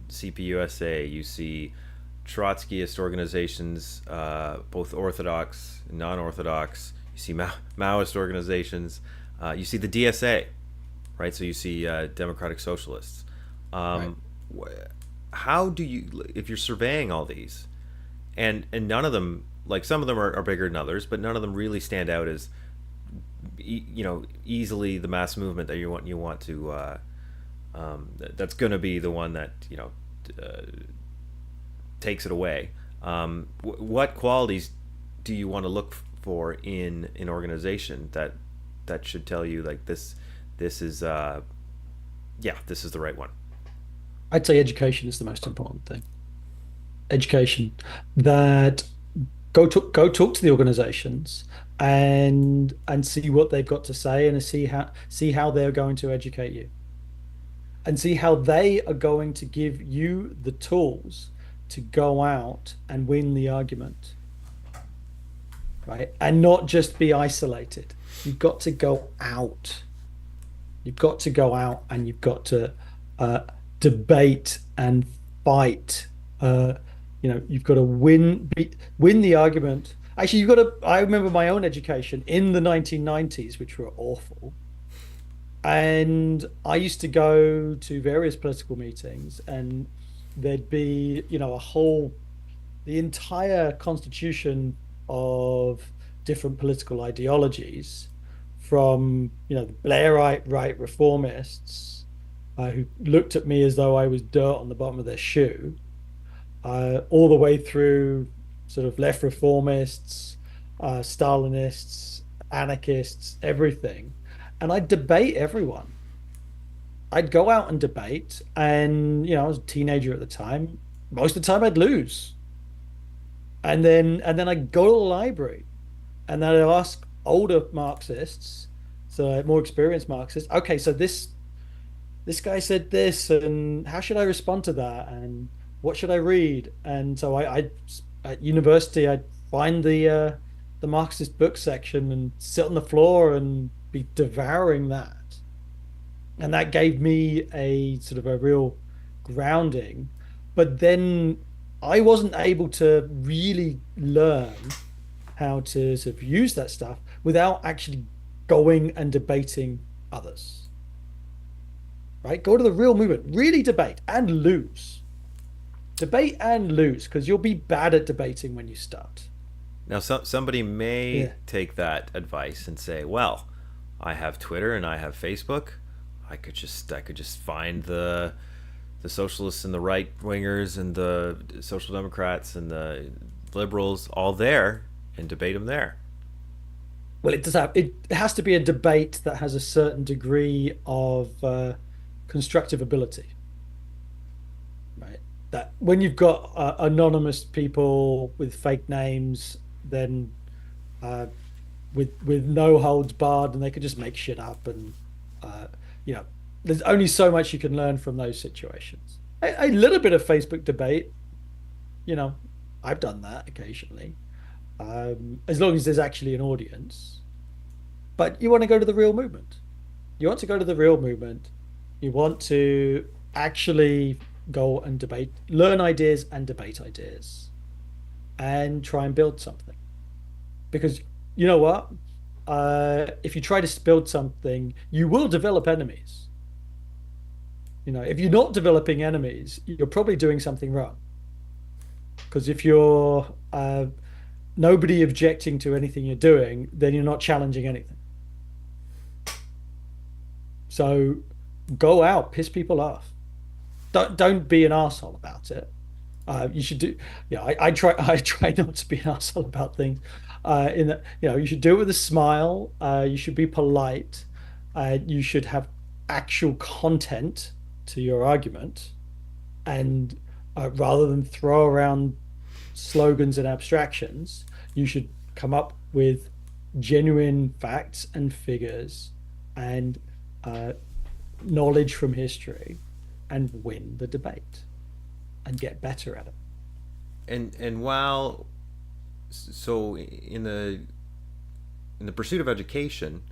CPUSA. You see Trotskyist organizations, both orthodox and non-orthodox. You see Maoist organizations. You see the DSA, right? So you see Democratic Socialists. Right. Um, how do you, if you're surveying all these, and none of them, like some of them are bigger than others, but none of them really stand out as easily the mass movement that you want to that's going to be the one that uh, takes it away. What qualities do you want to look for in an organization that should tell you like this is yeah, this is the right one? I'd say education is the most important thing. Education that go talk to the organizations and see what they've got to say and see how they're going to educate you and see how they are going to give you the tools to go out and win the argument, right? And not just be isolated. You've got to go out. You've got to go out and you've got to uh, debate and fight. You've got to win the argument. Actually, you've got to. I remember my own education in the 1990s, which were awful. And I used to go to various political meetings, and there'd be, the entire constitution of different political ideologies from, the Blairite right reformists who looked at me as though I was dirt on the bottom of their shoe, all the way through sort of left reformists, Stalinists, anarchists, everything. And I'd debate everyone. I'd go out and debate, and I was a teenager at the time. Most of the time, I'd lose. And then I go to the library and then I ask older Marxists, so more experienced Marxists, okay, so this guy said this, and how should I respond to that? And what should I read? And so I at university, I'd find the Marxist book section and sit on the floor and be devouring that. And that gave me a sort of a real grounding. But then I wasn't able to really learn how to sort of use that stuff without actually going and debating others, right? Go to the real movement, really debate and lose. Debate and lose because you'll be bad at debating when you start. Now, somebody may Yeah. take that advice and say, "Well, I have Twitter and I have Facebook. I could just find the socialists and the right wingers and the social democrats and the liberals all there and debate them there." Well, it has to be a debate that has a certain degree of constructive ability, right? That when you've got anonymous people with fake names, then uh, with no holds barred, and they could just make shit up, and uh, you know, there's only so much you can learn from those situations. A little bit of Facebook debate, you know, I've done that occasionally, as long as there's actually an audience. But you want to go to the real movement. You want to go to the real movement. You want to actually go and debate, learn ideas and debate ideas, and try and build something. Because you know what? If you try to build something, you will develop enemies. You know, if you're not developing enemies, you're probably doing something wrong. Because if you're nobody objecting to anything you're doing, then you're not challenging anything. So go out, piss people off. Don't be an asshole about it. You should do, yeah. I try I try not to be an asshole about things. In that, you know, you should do it with a smile. You should be polite. You should have actual content to your argument, and rather than throw around slogans and abstractions, you should come up with genuine facts and figures and uh, knowledge from history and win the debate and get better at it. And while so in the pursuit of education,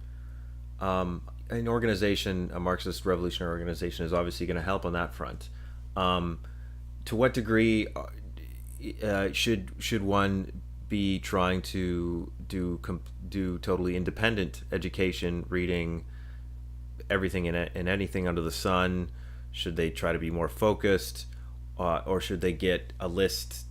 an organization, a Marxist revolutionary organization, is obviously going to help on that front. Um, to what degree should one be trying to do totally independent education, reading everything in anything under the sun? Should they try to be more focused, or should they get a list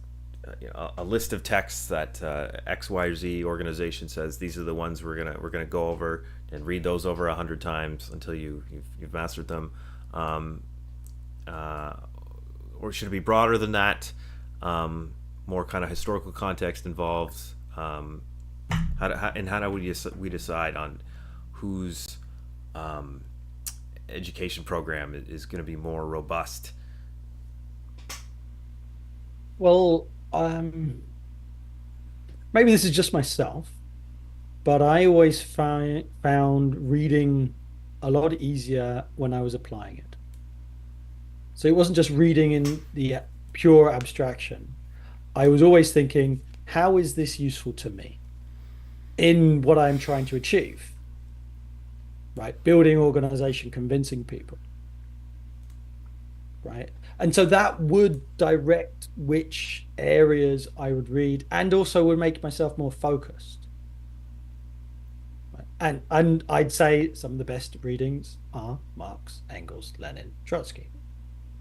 of texts that X Y or Z organization says these are the ones we're gonna go over, and read those over 100 times until you've mastered them, um, uh, or should it be broader than that? More kind of historical context involved. How do we decide on whose education program is going to be more robust? Well, maybe this is just myself, but I always found reading a lot easier when I was applying it. So it wasn't just reading in the pure abstraction. I was always thinking, how is this useful to me in what I'm trying to achieve, right? Building organization, convincing people, right? And so that would direct which areas I would read and also would make myself more focused. Right? And I'd say some of the best readings are Marx, Engels, Lenin, Trotsky.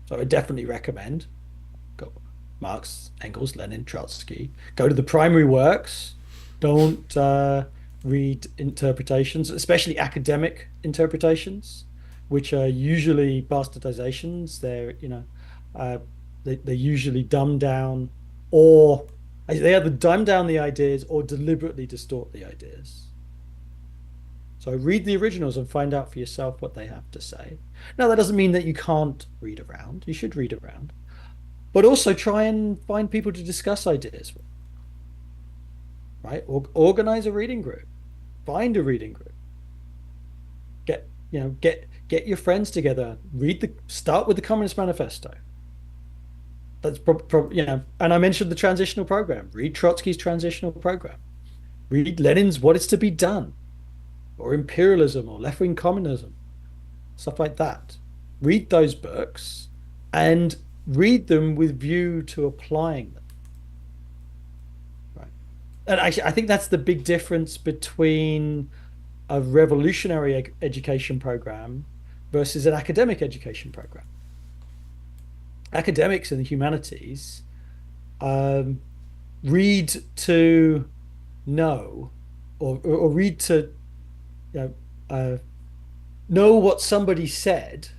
So I definitely recommend go Marx, Engels, Lenin, Trotsky. Go to the primary works. Don't read interpretations, especially academic interpretations, which are usually bastardizations. Uh, they usually dumb down, or they either dumb down the ideas or deliberately distort the ideas. So read the originals and find out for yourself what they have to say. Now, that doesn't mean that you can't read around. You should read around, but also try and find people to discuss ideas with. right? Or organize a reading group, find a reading group, get your friends together, start with the Communist Manifesto. That's and I mentioned the transitional program. Read Trotsky's transitional program. Read Lenin's What Is to Be Done, or Imperialism, or Left-Wing Communism, stuff like that. Read those books and read them with view to applying them. Right. And actually, I think that's the big difference between a revolutionary education program versus an academic education program. Academics in the humanities um, read to know, or read to you know what somebody said,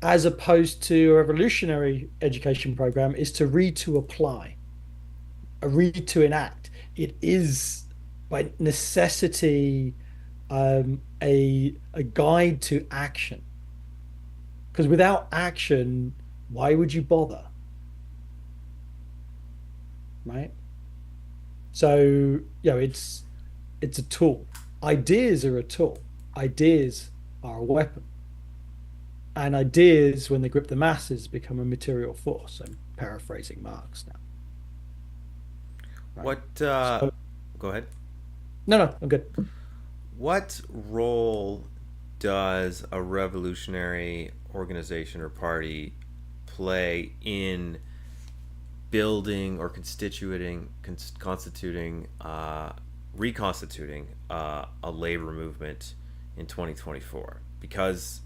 as opposed to a revolutionary education program is to read to apply, a read to enact. It is by necessity a guide to action. Because without action, why would you bother? Right? So, it's a tool. Ideas are a tool. Ideas are a weapon. And ideas, when they grip the masses, become a material force. I'm paraphrasing Marx now. Right. What? So, Go ahead. no, no, I'm good. What role does a revolutionary organization or party play in building or constituting, reconstituting a labor movement in 2024? Because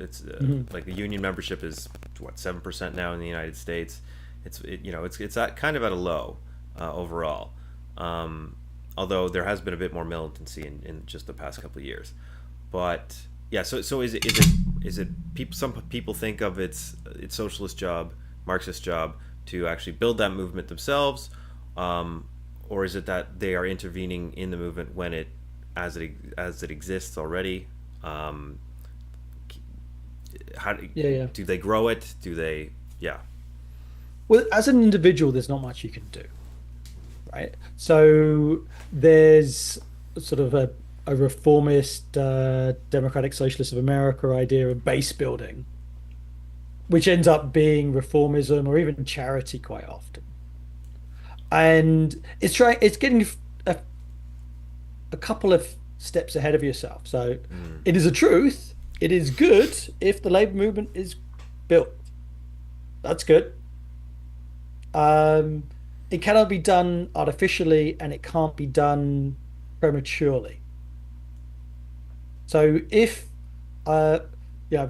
it's Mhm. like the union membership is what, 7% now in the United States. It's at kind of at a low overall. Um, Although there has been a bit more militancy in just the past couple of years, but yeah. So is it people? Some people think of its socialist job, Marxist job, to actually build that movement themselves, or is it that they are intervening in the movement when as it exists already? Um, how Yeah, yeah. do they grow it? Do they? Yeah. Well, as an individual, there's not much you can do, right? So there's sort of a reformist, Democratic Socialist of America idea of base building, which ends up being reformism or even charity quite often. And it's getting a, a couple of steps ahead of yourself. So Mm. it is a truth. It is good if the labor movement is built. That's good. Um, it cannot be done artificially, and it can't be done prematurely. So uh, yeah,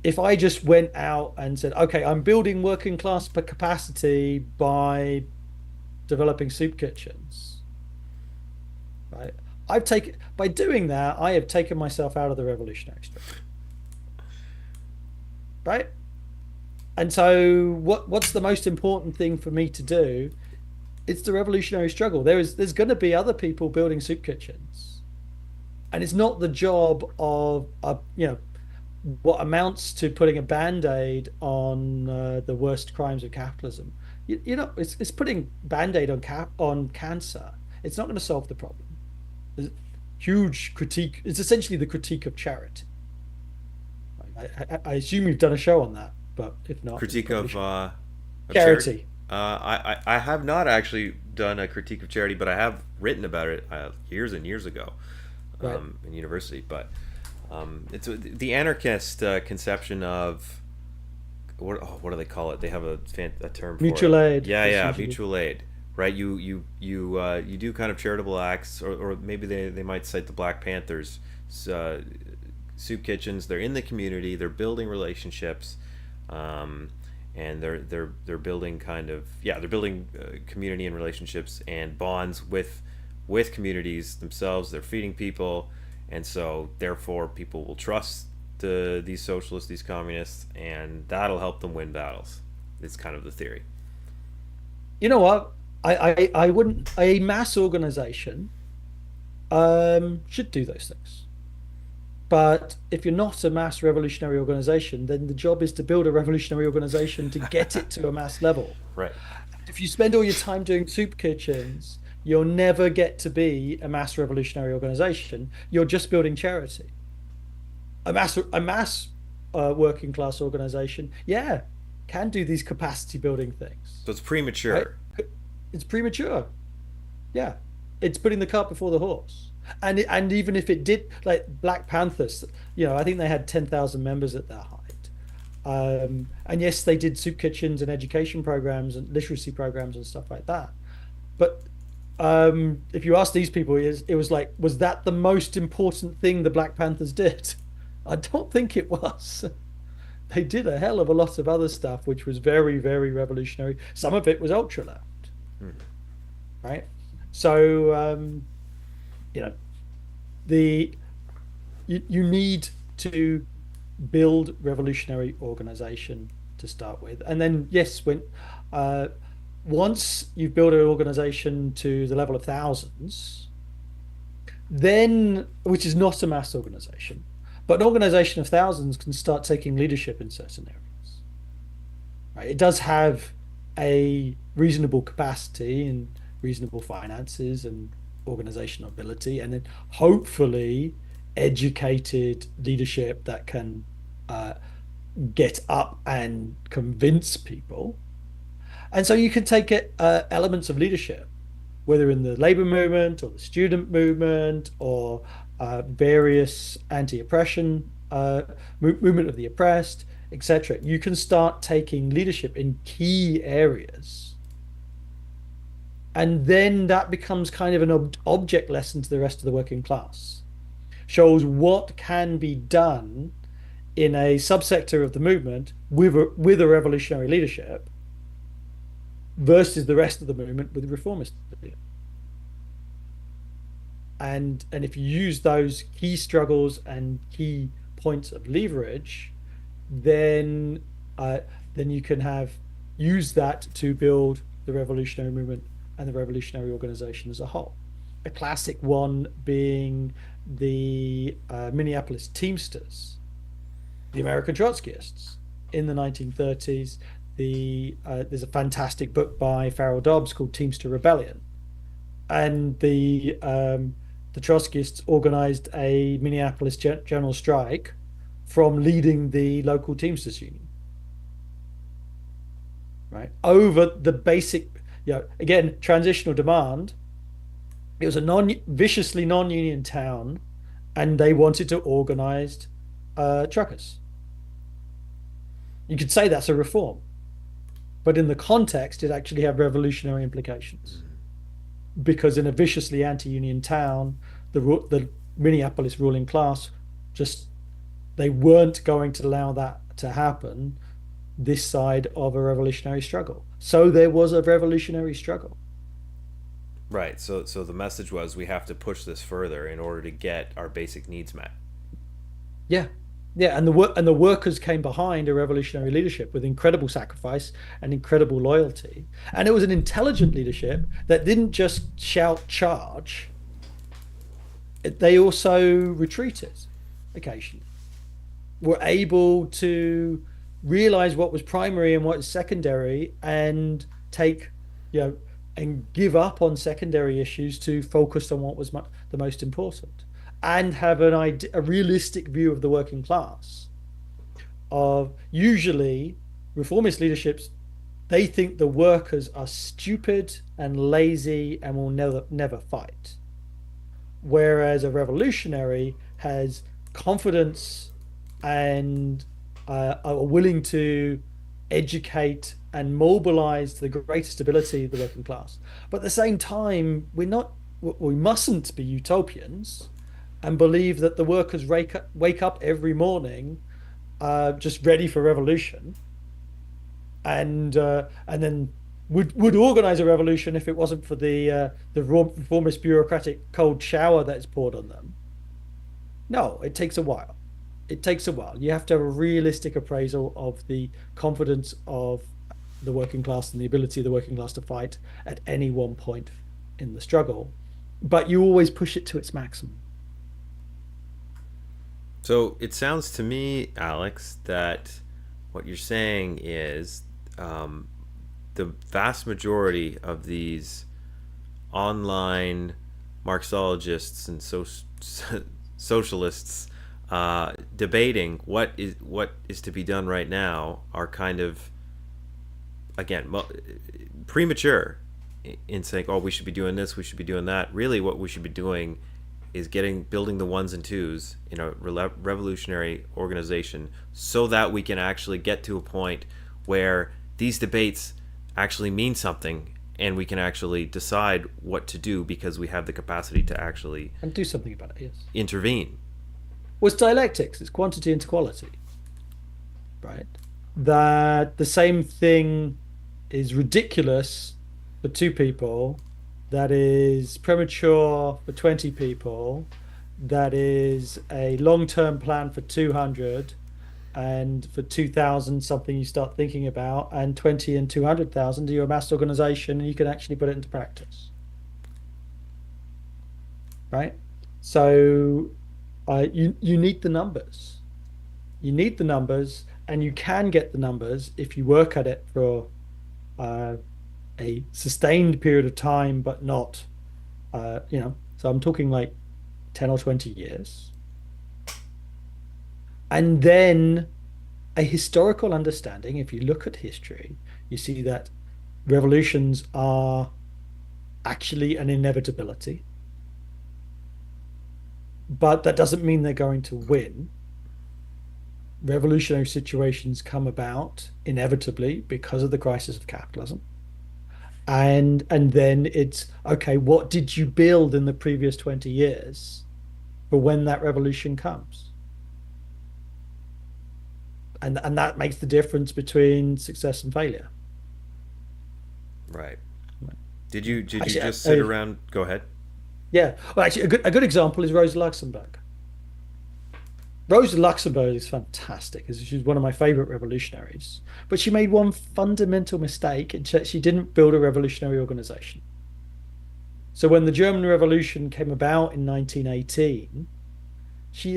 if I just went out and said, okay, I'm building working class capacity by developing soup kitchens, right? By doing that, I have taken myself out of the revolutionary struggle, right? And so what's the most important thing for me to do? It's the revolutionary struggle. There's going to be other people building soup kitchens, and it's not the job of what amounts to putting a band-aid on the worst crimes of capitalism. It's putting band-aid on cancer. It's not going to solve the problem. There's huge critique. It's essentially the critique of charity. I assume you've done a show on that, but if not, you Critique probably should. of charity. Charity, I have not actually done a critique of charity, but I have written about it years and years ago right? in university. But it's the anarchist conception of what do they call it? They have a term for it. Mutual aid. Yeah, That's yeah, usually mutual aid. Right, you do kind of charitable acts, or maybe they might cite the Black Panthers, uh, soup kitchens. They're in the community. They're building relationships, um, and they're building they're building community and relationships and bonds with communities themselves. They're feeding people, and so therefore people will trust these socialists, these communists, and that'll help them win battles. It's kind of the theory. You know what? I wouldn't. A mass organization should do those things. But if you're not a mass revolutionary organization, then the job is to build a revolutionary organization to get it to a mass level. Right. If you spend all your time doing soup kitchens, You'll never get to be a mass revolutionary organization. You're just building charity. A mass working class organization, yeah, can do these capacity building things, So it's right? premature. It's premature. Yeah, it's putting the cart before the horse. And even if it did, like Black Panthers, I think they had 10,000 members at their height. And yes, they did soup kitchens and education programs and literacy programs and stuff like that. But if you ask these people, it was like, was that the most important thing the Black Panthers did? I don't think it was. They did a hell of a lot of other stuff, which was very, very revolutionary. Some of it was ultra left, right? So, you know, the you need to build revolutionary organization to start with, and then yes, when uh, once you've built an organization to the level of thousands, then which is not a mass organization, but an organization of thousands can start taking leadership in certain areas. Right? It does have a reasonable capacity and reasonable finances and organizational ability, and then hopefully educated leadership that can uh, get up and convince people. And so you can take it, elements of leadership, whether in the labor movement or the student movement or various anti-oppression movement of the oppressed, etc. You can start taking leadership in key areas, and then that becomes kind of an object lesson to the rest of the working class. Shows what can be done in a subsector of the movement with a revolutionary leadership versus the rest of the movement with reformist leadership. And if you use those key struggles and key points of leverage, then uh, then you can have use that to build the revolutionary movement and the revolutionary organization as a whole. A classic one being the Minneapolis Teamsters, the American Trotskyists in the 1930s. There's a fantastic book by Farrell Dobbs called Teamster Rebellion, and the Trotskyists organized a Minneapolis general strike from leading the local Teamsters union, right? Over the basic, again, transitional demand. It was a viciously non-union town, and they wanted to organize truckers. You could say that's a reform, but in the context, it actually had revolutionary implications because in a viciously anti-union town, the Minneapolis ruling class just they weren't going to allow that to happen this side of a revolutionary struggle. So there was a revolutionary struggle. Right. So the message was we have to push this further in order to get our basic needs met. Yeah. Yeah, and the workers came behind a revolutionary leadership with incredible sacrifice and incredible loyalty. And it was an intelligent leadership that didn't just shout charge. They also retreated occasionally, were able to realize what was primary and what is secondary and take, and give up on secondary issues to focus on what was the most important and have a realistic view of the working class. Of usually reformist leaderships, they think the workers are stupid and lazy and will never fight. Whereas a revolutionary has confidence and are willing to educate and mobilize the greatest ability of the working class. But at the same time, we mustn't be utopians and believe that the workers wake up every morning just ready for revolution and then would organize a revolution if it wasn't for the reformist bureaucratic cold shower that's poured on them. No, it takes a while. It takes a while. You have to have a realistic appraisal of the confidence of the working class and the ability of the working class to fight at any one point in the struggle. But you always push it to its maximum. So it sounds to me, Alex, that what you're saying is the vast majority of these online Marxologists and socialists debating what is to be done right now are kind of, again, premature in saying, oh, we should be doing this, we should be doing that. Really, what we should be doing is building the ones and twos in a revolutionary organization, so that we can actually get to a point where these debates actually mean something, and we can actually decide what to do because we have the capacity to actually And do something about it, yes. intervene. Well, it's dialectics, it's quantity into quality, right? That the same thing is ridiculous for two people, that is premature for 20 people, that is a long-term plan for 200, and for 2,000 something you start thinking about, and 20 and 200,000 you're a mass organization and you can actually put it into practice, right? So you need the numbers. You need the numbers, and you can get the numbers if you work at it for uh, a sustained period of time, but not, so I'm talking like 10 or 20 years. And then a historical understanding, if you look at history, you see that revolutions are actually an inevitability, but that doesn't mean they're going to win. Revolutionary situations come about inevitably because of the crisis of capitalism. And then it's okay, what did you build in the previous 20 years for when that revolution comes? And that makes the difference between success and failure. Right. Did you Actually, just sit around? Go ahead. yeah. Well, actually, a good example is Rosa Luxemburg. Rosa Luxemburg is fantastic, because she's one of my favorite revolutionaries. But she made one fundamental mistake, and she didn't build a revolutionary organization. So when the German Revolution came about in 1918, she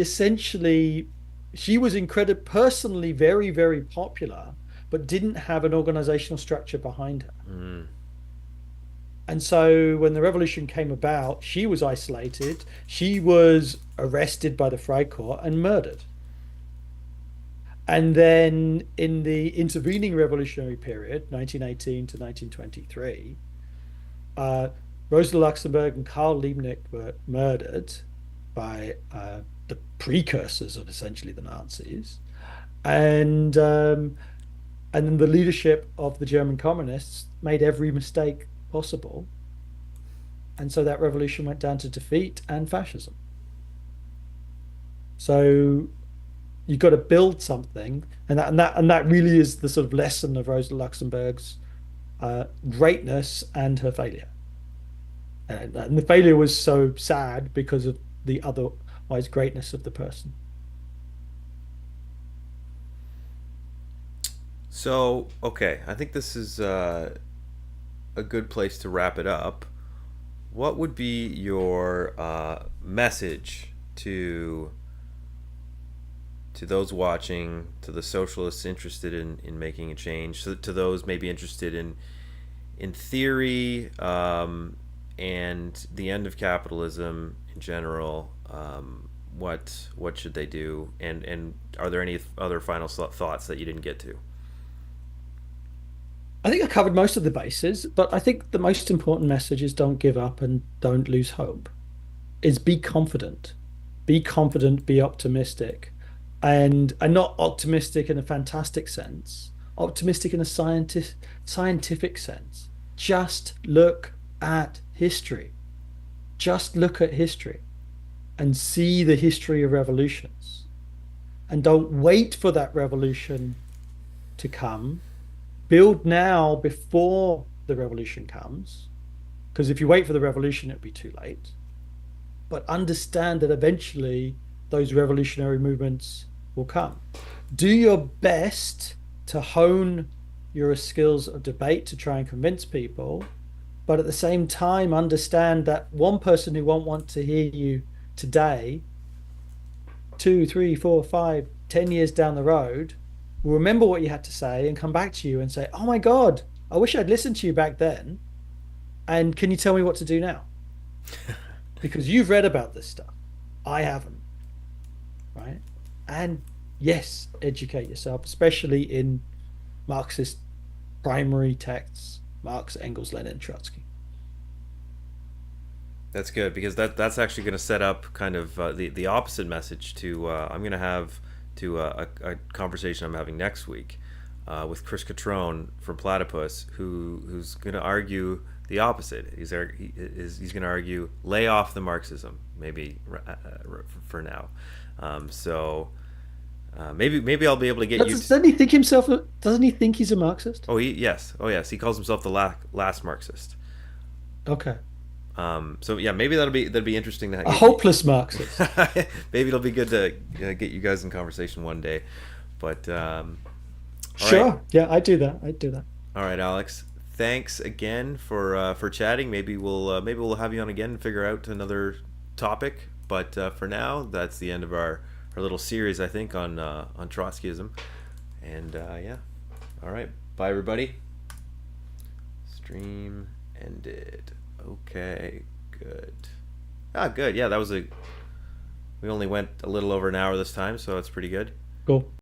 was incredibly personally very, very popular, but didn't have an organizational structure behind her. Mm. And so when the revolution came about, she was isolated. She was arrested by the Freikorps and murdered. And then in the intervening revolutionary period, 1918 to 1923, Rosa Luxemburg and Karl Liebknecht were murdered by the precursors of essentially the Nazis. And then the leadership of the German communists made every mistake possible. And so that revolution went down to defeat and fascism. So you've got to build something, and that really is the sort of lesson of Rosa Luxemburg's greatness and her failure. And the failure was so sad because of the otherwise greatness of the person. So, okay, I think this is a good place to wrap it up. What would be your message to those watching, to the socialists interested in making a change, to those maybe interested in theory, and the end of capitalism in general? What should they do? And are there any other final thoughts that you didn't get to? I think I covered most of the bases, but I think the most important message is don't give up and don't lose hope. Is be confident. Be confident, be optimistic. And not optimistic in a fantastic sense, optimistic in a scientific sense. Just look at history. Just look at history and see the history of revolutions. And don't wait for that revolution to come. Build now before the revolution comes, because if you wait for the revolution, it'll be too late. But understand that eventually those revolutionary movements will come. Do your best to hone your skills of debate to try and convince people, but at the same time, understand that one person who won't want to hear you today, 2, 3, 4, 5, 10 years down the road, will remember what you had to say and come back to you and say, oh my God, I wish I'd listened to you back then. And can you tell me what to do now? Because you've read about this stuff. I haven't, right? And yes, educate yourself, especially in Marxist primary texts, Marx, Engels, Lenin, Trotsky. That's good because that's actually going to set up kind of the opposite message to I'm going to have to a conversation I'm having next week with Chris Catrone from Platypus, who's going to argue the opposite. He's going to argue lay off the Marxism maybe for now. Maybe I'll be able to get you. Doesn't he think himself? Doesn't he think he's a Marxist? Oh yes, he calls himself the last Marxist. Okay, So yeah, maybe that'll be interesting to a hopeless Marxist. maybe it'll be good to get you guys in conversation one day. But all right, Sure. Yeah, I do that. I do that. all right, Alex. Thanks again for chatting. Maybe we'll have you on again and figure out another topic. But for now, that's the end of our little series, I think, on Trotskyism. And yeah, all right, bye everybody. Stream ended. Okay, good. Good. Yeah, that was a. We only went a little over an hour this time, so it's pretty good. Cool.